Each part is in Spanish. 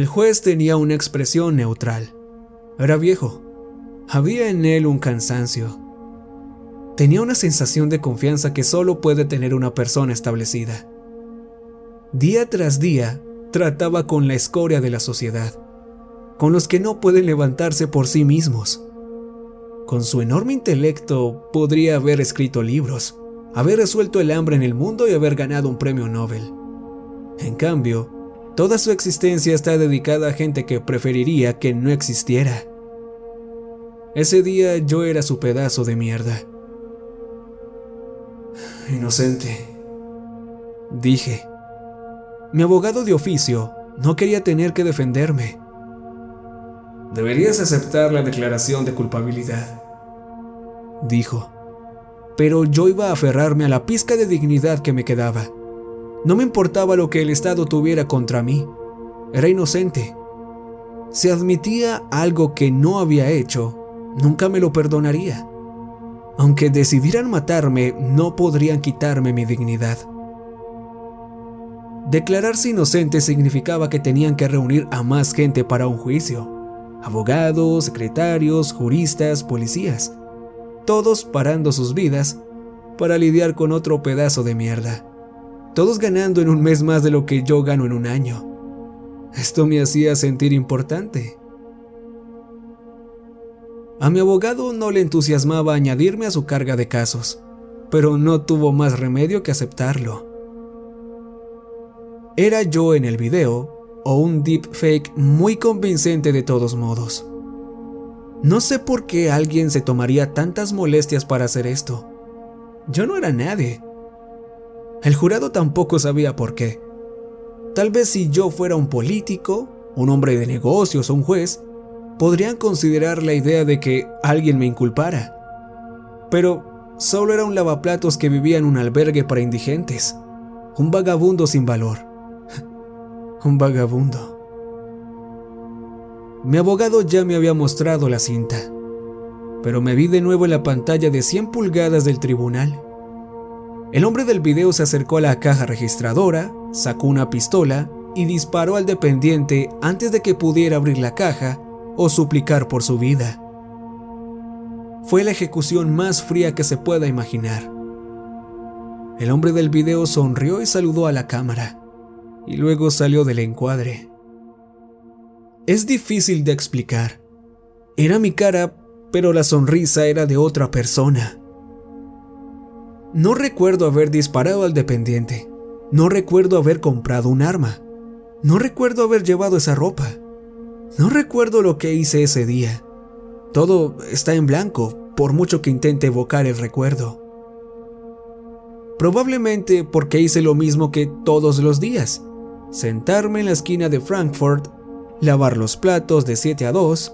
El juez tenía una expresión neutral. Era viejo. Había en él un cansancio. Tenía una sensación de confianza que solo puede tener una persona establecida. Día tras día, trataba con la escoria de la sociedad, con los que no pueden levantarse por sí mismos. Con su enorme intelecto, podría haber escrito libros, haber resuelto el hambre en el mundo y haber ganado un premio Nobel. En cambio, toda su existencia está dedicada a gente que preferiría que no existiera. Ese día yo era su pedazo de mierda. Inocente, dije. Mi abogado de oficio no quería tener que defenderme. Deberías aceptar la declaración de culpabilidad, dijo. Pero yo iba a aferrarme a la pizca de dignidad que me quedaba. No me importaba lo que el Estado tuviera contra mí. Era inocente. Si admitía algo que no había hecho, nunca me lo perdonaría. Aunque decidieran matarme, no podrían quitarme mi dignidad. Declararse inocente significaba que tenían que reunir a más gente para un juicio. Abogados, secretarios, juristas, policías. Todos parando sus vidas para lidiar con otro pedazo de mierda. Todos ganando en un mes más de lo que yo gano en un año. Esto me hacía sentir importante. A mi abogado no le entusiasmaba añadirme a su carga de casos, pero no tuvo más remedio que aceptarlo. ¿Era yo en el video o un deepfake muy convincente de todos modos? No sé por qué alguien se tomaría tantas molestias para hacer esto. Yo no era nadie. El jurado tampoco sabía por qué. Tal vez si yo fuera un político, un hombre de negocios o un juez, podrían considerar la idea de que alguien me inculpara. Pero solo era un lavaplatos que vivía en un albergue para indigentes. Un vagabundo sin valor. Un vagabundo. Mi abogado ya me había mostrado la cinta, pero me vi de nuevo en la pantalla de 100 pulgadas del tribunal. El hombre del video se acercó a la caja registradora, sacó una pistola y disparó al dependiente antes de que pudiera abrir la caja o suplicar por su vida. Fue la ejecución más fría que se pueda imaginar. El hombre del video sonrió y saludó a la cámara, y luego salió del encuadre. Es difícil de explicar. Era mi cara, pero la sonrisa era de otra persona. No recuerdo haber disparado al dependiente. No recuerdo haber comprado un arma. No recuerdo haber llevado esa ropa. No recuerdo lo que hice ese día. Todo está en blanco, por mucho que intente evocar el recuerdo. Probablemente porque hice lo mismo que todos los días. Sentarme en la esquina de Frankfurt, lavar los platos de 7 a 2.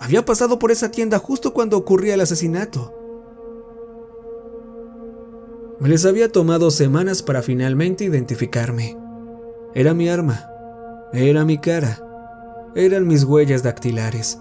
Había pasado por esa tienda justo cuando ocurría el asesinato. Me les había tomado semanas para finalmente identificarme. Era mi arma, era mi cara, eran mis huellas dactilares.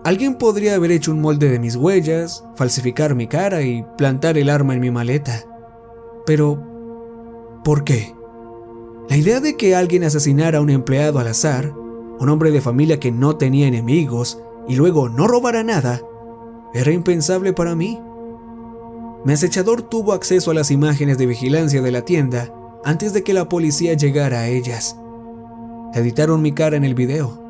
Alguien podría haber hecho un molde de mis huellas, falsificar mi cara y plantar el arma en mi maleta. Pero, ¿por qué? La idea de que alguien asesinara a un empleado al azar, un hombre de familia que no tenía enemigos y luego no robara nada, era impensable para mí. Mi acechador tuvo acceso a las imágenes de vigilancia de la tienda antes de que la policía llegara a ellas. Editaron mi cara en el video.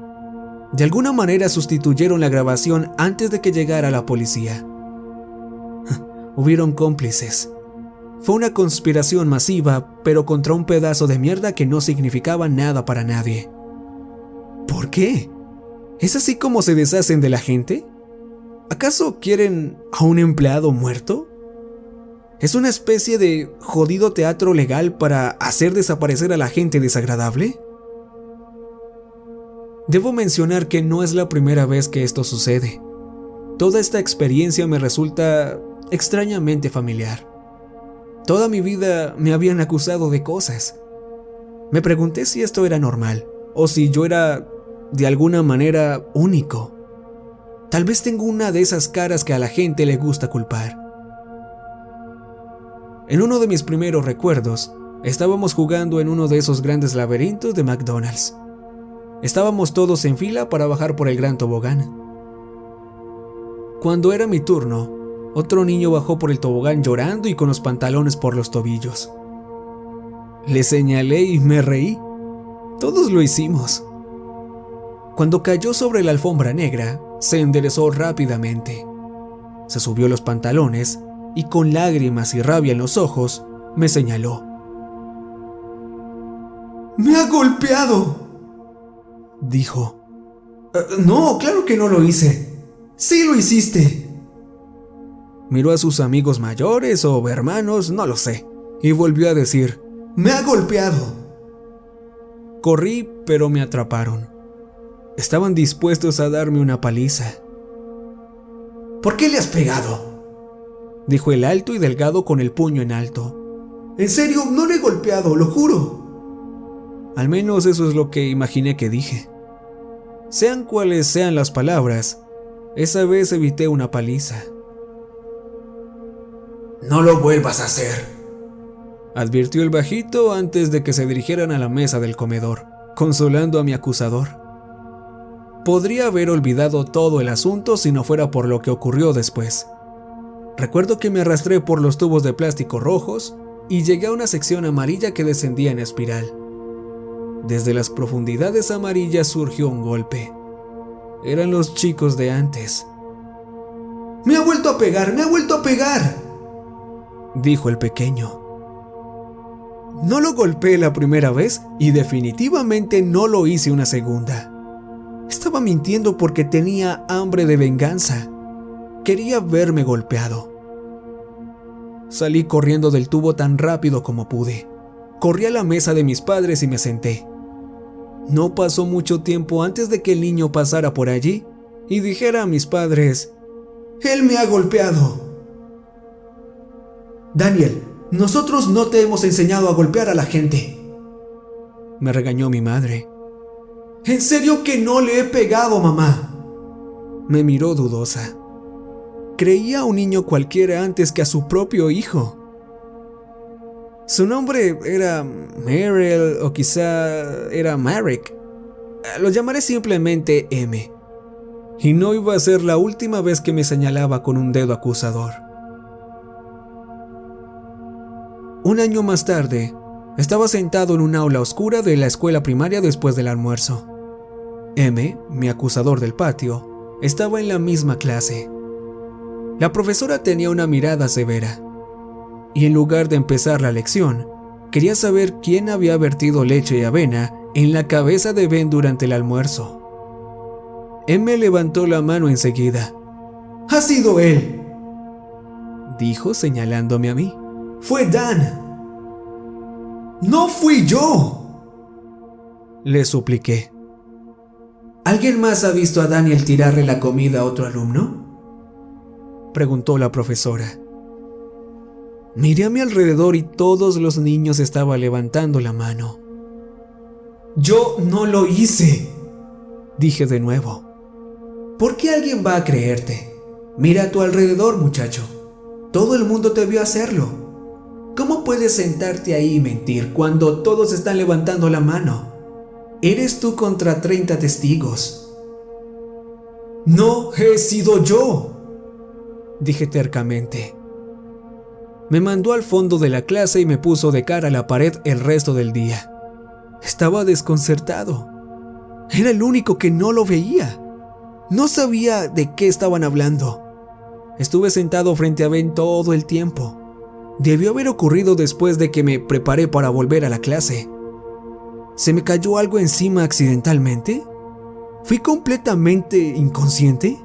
De alguna manera sustituyeron la grabación antes de que llegara la policía. Hubieron cómplices. Fue una conspiración masiva, pero contra un pedazo de mierda que no significaba nada para nadie. ¿Por qué? ¿Es así como se deshacen de la gente? ¿Acaso quieren a un empleado muerto? ¿Es una especie de jodido teatro legal para hacer desaparecer a la gente desagradable? Debo mencionar que no es la primera vez que esto sucede. Toda esta experiencia me resulta extrañamente familiar. Toda mi vida me habían acusado de cosas. Me pregunté si esto era normal, o si yo era, de alguna manera, único. Tal vez tengo una de esas caras que a la gente le gusta culpar. En uno de mis primeros recuerdos, estábamos jugando en uno de esos grandes laberintos de McDonald's. Estábamos todos en fila para bajar por el gran tobogán. Cuando era mi turno, otro niño bajó por el tobogán llorando y con los pantalones por los tobillos. Le señalé y me reí. Todos lo hicimos. Cuando cayó sobre la alfombra negra, se enderezó rápidamente. Se subió los pantalones y con lágrimas y rabia en los ojos, me señaló. ¡Me ha golpeado!, dijo. No, claro que no lo hice. ¡Sí lo hiciste! Miró a sus amigos mayores o hermanos, no lo sé, y volvió a decir, ¡me ha golpeado! Corrí, pero me atraparon. Estaban dispuestos a darme una paliza. ¿Por qué le has pegado?, dijo el alto y delgado con el puño en alto. En serio, no le he golpeado, lo juro. Al menos eso es lo que imaginé que dije. Sean cuales sean las palabras, esa vez evité una paliza. No lo vuelvas a hacer, advirtió el bajito antes de que se dirigieran a la mesa del comedor, consolando a mi acusador. Podría haber olvidado todo el asunto si no fuera por lo que ocurrió después. Recuerdo que me arrastré por los tubos de plástico rojos y llegué a una sección amarilla que descendía en espiral. Desde las profundidades amarillas surgió un golpe. Eran los chicos de antes. ¡Me ha vuelto a pegar! ¡Me ha vuelto a pegar!, dijo el pequeño. No lo golpeé la primera vez y definitivamente no lo hice una segunda. Estaba mintiendo porque tenía hambre de venganza. Quería verme golpeado. Salí corriendo del tubo tan rápido como pude. Corrí a la mesa de mis padres y me senté. No pasó mucho tiempo antes de que el niño pasara por allí y dijera a mis padres: ¡él me ha golpeado! Daniel, nosotros no te hemos enseñado a golpear a la gente, me regañó mi madre. ¿En serio que no le he pegado, mamá?, me miró dudosa. Creía a un niño cualquiera antes que a su propio hijo. Su nombre era Merrill o quizá era Marek. Lo llamaré simplemente M. Y no iba a ser la última vez que me señalaba con un dedo acusador. Un año más tarde, estaba sentado en un aula oscura de la escuela primaria después del almuerzo. M, mi acusador del patio, estaba en la misma clase. La profesora tenía una mirada severa. Y en lugar de empezar la lección, quería saber quién había vertido leche y avena en la cabeza de Ben durante el almuerzo. M levantó la mano enseguida. ¡Ha sido él!, dijo señalándome a mí. ¡Fue Dan! ¡No fui yo!, le supliqué. ¿Alguien más ha visto a Daniel tirarle la comida a otro alumno?, preguntó la profesora. Miré a mi alrededor y todos los niños estaban levantando la mano. Yo no lo hice, dije de nuevo. ¿Por qué alguien va a creerte? Mira a tu alrededor, muchacho. Todo el mundo te vio hacerlo. ¿Cómo puedes sentarte ahí y mentir cuando todos están levantando la mano? Eres tú contra 30 testigos. No he sido yo, dije tercamente. Me mandó al fondo de la clase y me puso de cara a la pared el resto del día. Estaba desconcertado. Era el único que no lo veía. No sabía de qué estaban hablando. Estuve sentado frente a Ben todo el tiempo. Debió haber ocurrido después de que me preparé para volver a la clase. ¿Se me cayó algo encima accidentalmente? ¿Fui completamente inconsciente?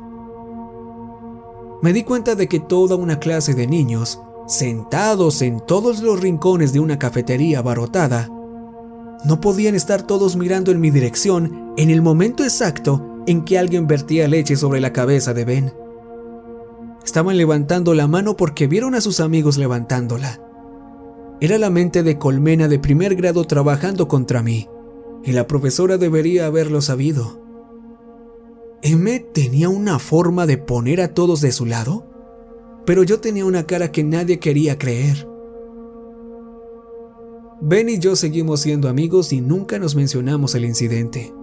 Me di cuenta de que toda una clase de niños, sentados en todos los rincones de una cafetería abarrotada, no podían estar todos mirando en mi dirección en el momento exacto en que alguien vertía leche sobre la cabeza de Ben. Estaban levantando la mano porque vieron a sus amigos levantándola. Era la mente de colmena de primer grado trabajando contra mí, y la profesora debería haberlo sabido. ¿M tenía una forma de poner a todos de su lado? Pero yo tenía una cara que nadie quería creer. Ben y yo seguimos siendo amigos y nunca nos mencionamos el incidente.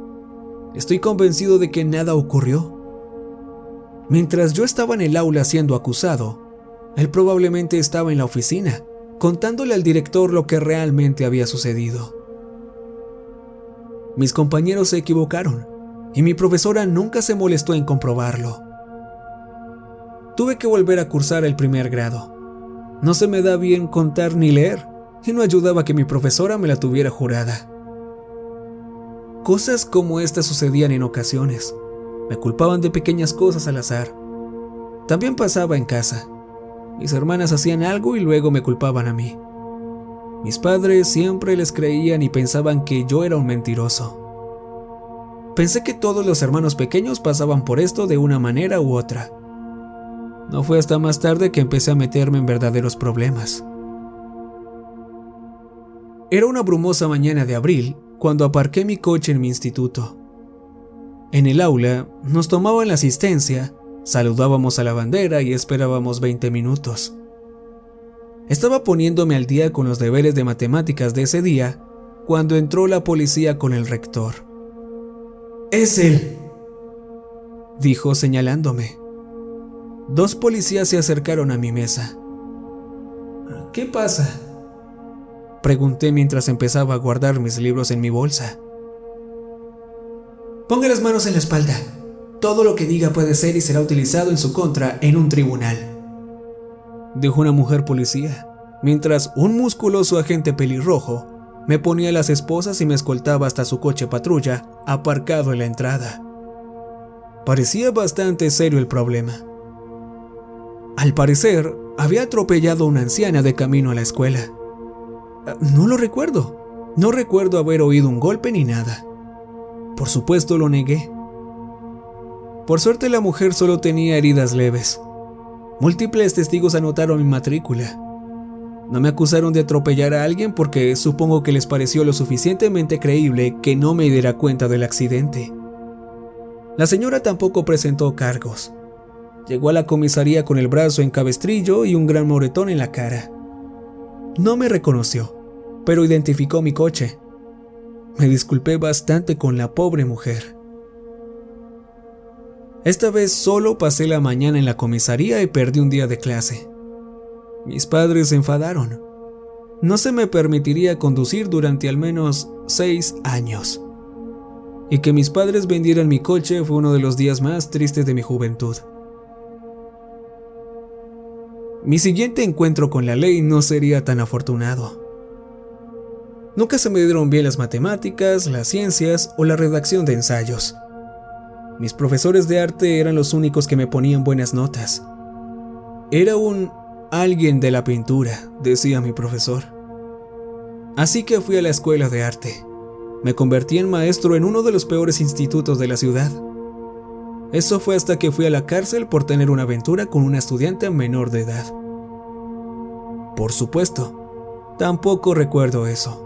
Estoy convencido de que nada ocurrió. Mientras yo estaba en el aula siendo acusado, él probablemente estaba en la oficina, contándole al director lo que realmente había sucedido. Mis compañeros se equivocaron, y mi profesora nunca se molestó en comprobarlo. Tuve que volver a cursar el primer grado. No se me da bien contar ni leer, y no ayudaba a que mi profesora me la tuviera jurada. Cosas como estas sucedían en ocasiones. Me culpaban de pequeñas cosas al azar. También pasaba en casa. Mis hermanas hacían algo y luego me culpaban a mí. Mis padres siempre les creían y pensaban que yo era un mentiroso. Pensé que todos los hermanos pequeños pasaban por esto de una manera u otra. No fue hasta más tarde que empecé a meterme en verdaderos problemas. Era una brumosa mañana de abril cuando aparqué mi coche en mi instituto. En el aula nos tomaban la asistencia, saludábamos a la bandera y esperábamos 20 minutos. Estaba poniéndome al día con los deberes de matemáticas de ese día cuando entró la policía con el rector. ¡Es él!, dijo señalándome. 2 policías se acercaron a mi mesa. ¿Qué pasa?, pregunté mientras empezaba a guardar mis libros en mi bolsa. Ponga las manos en la espalda. Todo lo que diga puede ser y será utilizado en su contra en un tribunal, dijo una mujer policía, mientras un musculoso agente pelirrojo me ponía las esposas y me escoltaba hasta su coche patrulla aparcado en la entrada. Parecía bastante serio el problema. Al parecer, había atropellado a una anciana de camino a la escuela. No lo recuerdo. No recuerdo haber oído un golpe ni nada. Por supuesto lo negué. Por suerte la mujer solo tenía heridas leves. Múltiples testigos anotaron mi matrícula. No me acusaron de atropellar a alguien porque supongo que les pareció lo suficientemente creíble que no me diera cuenta del accidente. La señora tampoco presentó cargos. Llegó a la comisaría con el brazo en cabestrillo y un gran moretón en la cara. No me reconoció, pero identificó mi coche. Me disculpé bastante con la pobre mujer. Esta vez solo pasé la mañana en la comisaría y perdí un día de clase. Mis padres se enfadaron. No se me permitiría conducir durante al menos 6 años. Y que mis padres vendieran mi coche fue uno de los días más tristes de mi juventud. Mi siguiente encuentro con la ley no sería tan afortunado. Nunca se me dieron bien las matemáticas, las ciencias o la redacción de ensayos. Mis profesores de arte eran los únicos que me ponían buenas notas. Era un alguien de la pintura, decía mi profesor. Así que fui a la escuela de arte. Me convertí en maestro en uno de los peores institutos de la ciudad. Eso fue hasta que fui a la cárcel por tener una aventura con una estudiante menor de edad. Por supuesto, tampoco recuerdo eso.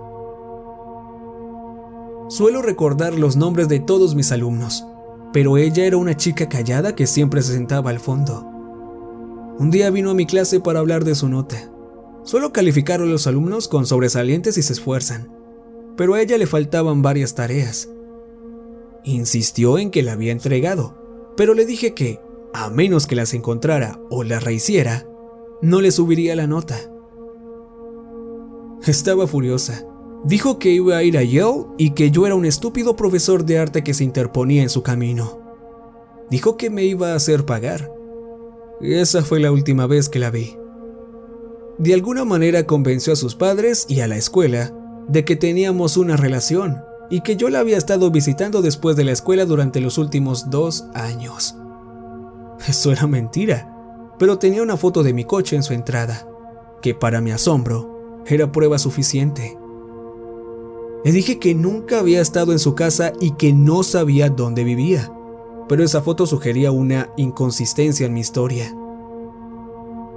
Suelo recordar los nombres de todos mis alumnos, pero ella era una chica callada que siempre se sentaba al fondo. Un día vino a mi clase para hablar de su nota. Suelo calificar a los alumnos con sobresalientes si se esfuerzan, pero a ella le faltaban varias tareas. Insistió en que la había entregado, pero le dije que, a menos que las encontrara o las rehiciera, no le subiría la nota. Estaba furiosa. Dijo que iba a ir a Yale y que yo era un estúpido profesor de arte que se interponía en su camino. Dijo que me iba a hacer pagar. Esa fue la última vez que la vi. De alguna manera convenció a sus padres y a la escuela de que teníamos una relación y que yo la había estado visitando después de la escuela durante los últimos 2 años. Eso era mentira, pero tenía una foto de mi coche en su entrada, que para mi asombro era prueba suficiente. Le dije que nunca había estado en su casa y que no sabía dónde vivía, pero esa foto sugería una inconsistencia en mi historia.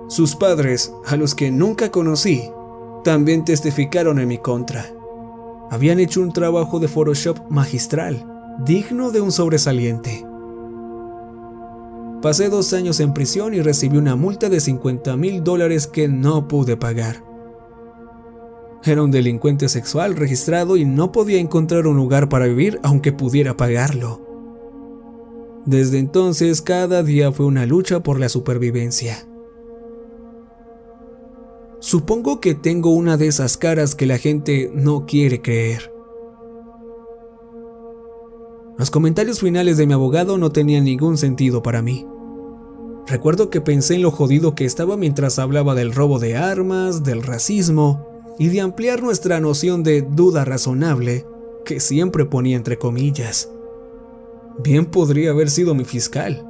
Sus padres, a los que nunca conocí, también testificaron en mi contra. Habían hecho un trabajo de Photoshop magistral, digno de un sobresaliente. Pasé 2 años en prisión y recibí una multa de $50,000 que no pude pagar. Era un delincuente sexual registrado y no podía encontrar un lugar para vivir aunque pudiera pagarlo. Desde entonces, cada día fue una lucha por la supervivencia. Supongo que tengo una de esas caras que la gente no quiere creer. Los comentarios finales de mi abogado no tenían ningún sentido para mí. Recuerdo que pensé en lo jodido que estaba mientras hablaba del robo de armas, del racismo y de ampliar nuestra noción de duda razonable, que siempre ponía entre comillas. Bien podría haber sido mi fiscal.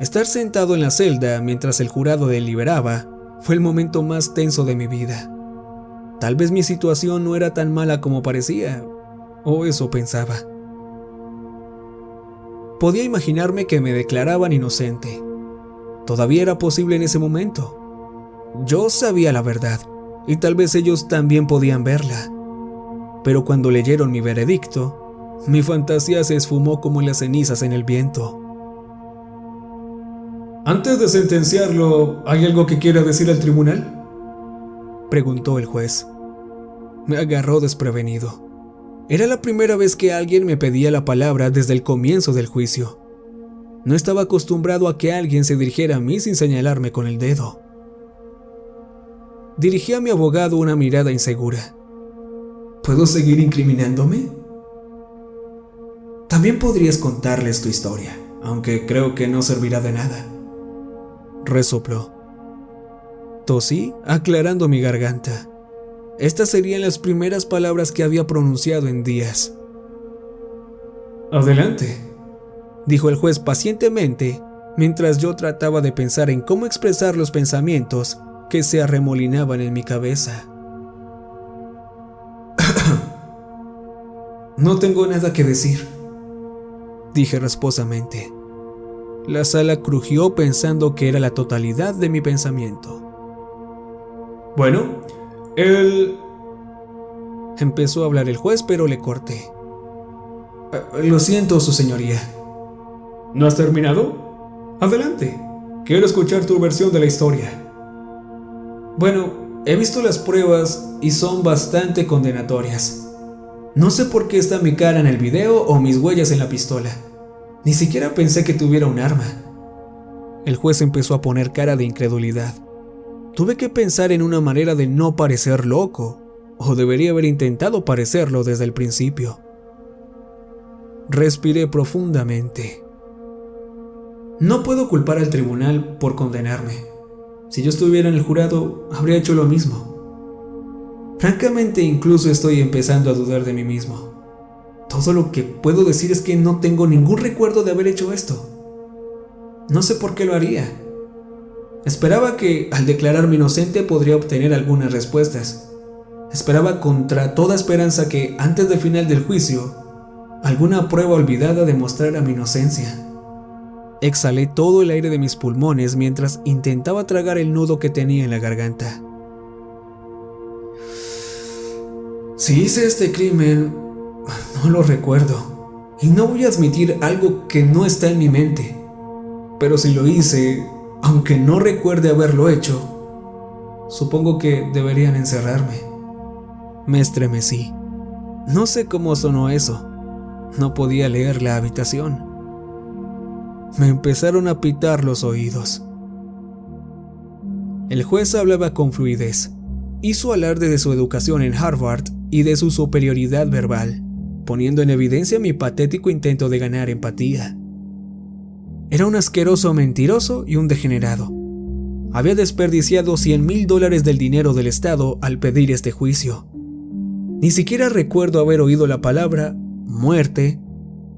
Estar sentado en la celda mientras el jurado deliberaba fue el momento más tenso de mi vida. Tal vez mi situación no era tan mala como parecía, o eso pensaba. Podía imaginarme que me declaraban inocente. Todavía era posible en ese momento. Yo sabía la verdad, y tal vez ellos también podían verla. Pero cuando leyeron mi veredicto, mi fantasía se esfumó como las cenizas en el viento. Antes de sentenciarlo, ¿hay algo que quiera decir al tribunal?, preguntó el juez. Me agarró desprevenido. Era la primera vez que alguien me pedía la palabra desde el comienzo del juicio. No estaba acostumbrado a que alguien se dirigiera a mí sin señalarme con el dedo. Dirigí a mi abogado una mirada insegura. ¿Puedo seguir incriminándome? También podrías contarles tu historia, aunque creo que no servirá de nada. Resopló. Tosí, aclarando mi garganta. Estas serían las primeras palabras que había pronunciado en días. Adelante, dijo el juez pacientemente, mientras yo trataba de pensar en cómo expresar los pensamientos que se arremolinaban en mi cabeza. No tengo nada que decir, dije rasposamente. La sala crujió pensando que era la totalidad de mi pensamiento. Bueno, empezó a hablar el juez, pero le corté. Lo siento, su señoría. ¿No has terminado? Adelante, quiero escuchar tu versión de la historia. Bueno, he visto las pruebas y son bastante condenatorias. No sé por qué está mi cara en el video o mis huellas en la pistola. Ni siquiera pensé que tuviera un arma. El juez empezó a poner cara de incredulidad. Tuve que pensar en una manera de no parecer loco, o debería haber intentado parecerlo desde el principio. Respiré profundamente. No puedo culpar al tribunal por condenarme. Si yo estuviera en el jurado, habría hecho lo mismo. Francamente, incluso estoy empezando a dudar de mí mismo. Todo lo que puedo decir es que no tengo ningún recuerdo de haber hecho esto. No sé por qué lo haría. Esperaba que, al declararme inocente, podría obtener algunas respuestas. Esperaba contra toda esperanza que, antes del final del juicio, alguna prueba olvidada demostrara mi inocencia. Exhalé todo el aire de mis pulmones mientras intentaba tragar el nudo que tenía en la garganta. Si hice este crimen, no lo recuerdo, y no voy a admitir algo que no está en mi mente. Pero si lo hice, aunque no recuerde haberlo hecho, supongo que deberían encerrarme. Me estremecí. No sé cómo sonó eso. No podía leer la habitación. Me empezaron a pitar los oídos. El juez hablaba con fluidez. Hizo alarde de su educación en Harvard y de su superioridad verbal, poniendo en evidencia mi patético intento de ganar empatía. Era un asqueroso mentiroso y un degenerado. Había desperdiciado $100,000 del dinero del Estado al pedir este juicio. Ni siquiera recuerdo haber oído la palabra muerte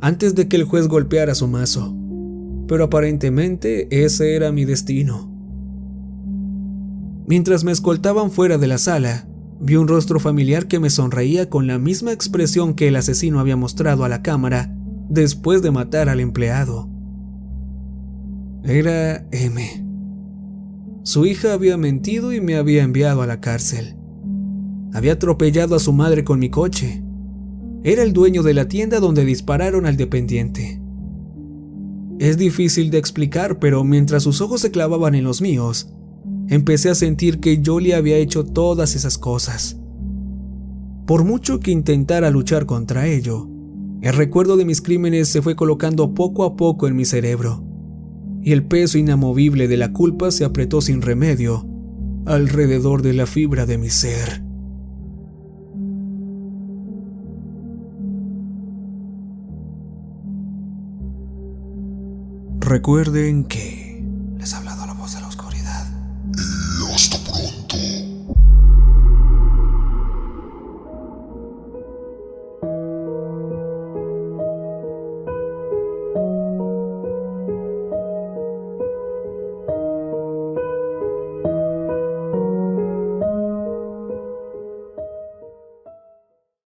antes de que el juez golpeara su mazo, pero aparentemente ese era mi destino. Mientras me escoltaban fuera de la sala, vi un rostro familiar que me sonreía con la misma expresión que el asesino había mostrado a la cámara después de matar al empleado. Era M. Su hija había mentido y me había enviado a la cárcel. Había atropellado a su madre con mi coche. Era el dueño de la tienda donde dispararon al dependiente. Es difícil de explicar, pero mientras sus ojos se clavaban en los míos, empecé a sentir que yo le había hecho todas esas cosas. Por mucho que intentara luchar contra ello, el recuerdo de mis crímenes se fue colocando poco a poco en mi cerebro, y el peso inamovible de la culpa se apretó sin remedio alrededor de la fibra de mi ser. Recuerden que